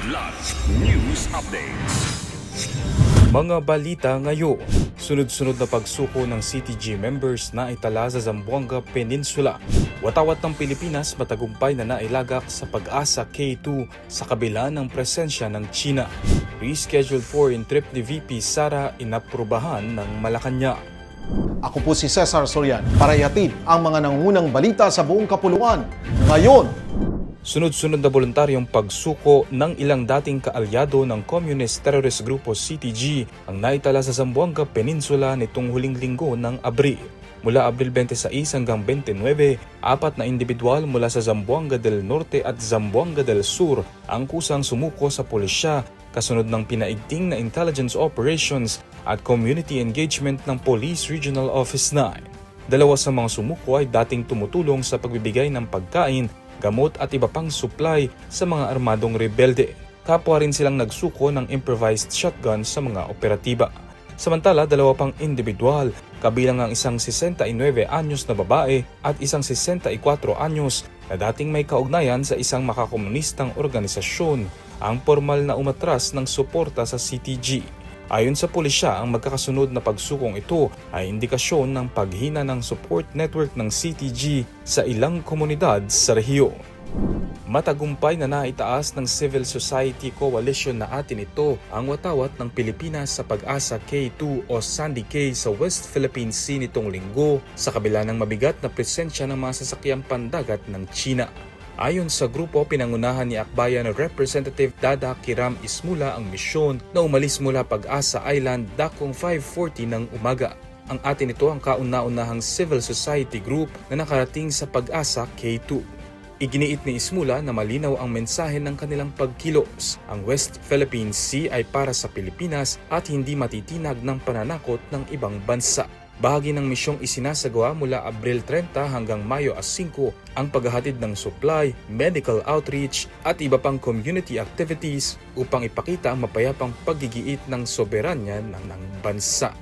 Kidlat News Updates. Mga balita ngayon, sunod-sunod na pagsuko ng CTG members na itala sa Zamboanga Peninsula. Watawat ng Pilipinas matagumpay na nailagak sa Pag-asa K2 sa kabila ng presensya ng China. Rescheduled foreign trip ni VP Sara inaprubahan ng Malacanang. Ako po si Cesar Sorian para ihatid ang mga nangungunang balita sa buong kapuluan. Ngayon, Sunod-sunod na voluntaryong pagsuko ng ilang dating kaalyado ng Communist Terrorist Grupo CTG ang naitala sa Zamboanga Peninsula nitong huling linggo ng Abril. Mula Abril 26 hanggang 29, apat na individual mula sa Zamboanga del Norte at Zamboanga del Sur ang kusang sumuko sa pulisya kasunod ng pinaigting na intelligence operations at community engagement ng Police Regional Office 9. Dalawa sa mga sumuko ay dating tumutulong sa pagbibigay ng pagkain, gamot at iba pang supply sa mga armadong rebelde. Kapwa rin silang nagsuko ng improvised shotgun sa mga operatiba. Samantala, dalawa pang individual, kabilang ang isang 69 anyos na babae at isang 64 anyos na dating may kaugnayan sa isang makakomunistang organisasyon, ang formal na umatras ng suporta sa CTG. Ayon sa pulisya, ang magkakasunod na pagsukong ito ay indikasyon ng paghina ng support network ng CTG sa ilang komunidad sa rehiyon. Matagumpay na naitaas ng Civil Society Coalition na atin ito ang watawat ng Pilipinas sa Pag-asa K2 o Sandy K sa West Philippine Sea nitong linggo sa kabila ng mabigat na presensya ng mga sasakyang pandagat ng China. Ayon sa grupo, pinangunahan ni Akbayan Representative Dada Kiram Ismula ang misyon na umalis mula Pag-asa Island dakong 5:40 ng umaga. Ang atin ito ang kauna-unahang civil society group na nakarating sa Pag-asa K2. Iginiit ni Ismula na malinaw ang mensahe ng kanilang pagkilos. Ang West Philippine Sea ay para sa Pilipinas at hindi matitinag ng pananakot ng ibang bansa. Bahagi ng misyong isinasagawa mula Abril 30 hanggang Mayo 5 ang paghahatid ng supply, medical outreach at iba pang community activities upang ipakita ang mapayapang paggigiit ng soberanya ng bansa.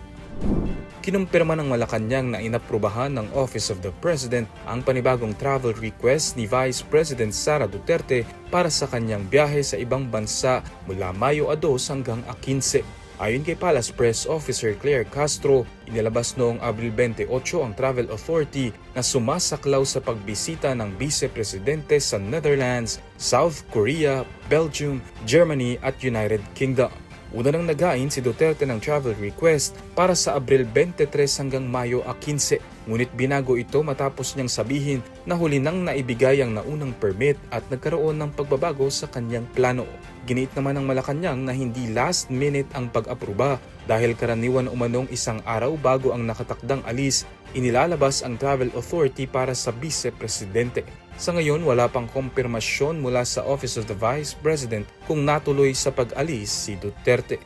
Kinumpirma ng Malacanang na inaprubahan ng Office of the President ang panibagong travel request ni Vice President Sara Duterte para sa kanyang biyahe sa ibang bansa mula Mayo 2 hanggang 15. Ayon kay Palace Press Officer Claire Castro, inilabas noong Abril 28 ang Travel Authority na sumasaklaw sa pagbisita ng Vice Presidente sa Netherlands, South Korea, Belgium, Germany at United Kingdom. Una nang nagain si Duterte ng travel request para sa Abril 23 hanggang Mayo 15. Ngunit binago ito matapos niyang sabihin na huli nang naibigay ang naunang permit at nagkaroon ng pagbabago sa kanyang plano. Giniit naman ng Malacanang na hindi last minute ang pag-apruba dahil karaniwan umanong isang araw bago ang nakatakdang alis, inilalabas ang Travel Authority para sa Vice Presidente. Sa ngayon, wala pang kumpirmasyon mula sa Office of the Vice President kung natuloy sa pag-alis si Duterte.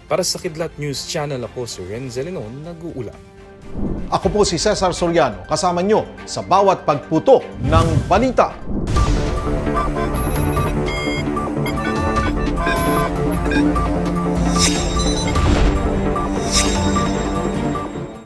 Para sa Kidlat News Channel, ako si Renzel Lenon, nag-uulat. ako po si Cesar Soriano, kasama nyo sa bawat pagputo ng balita.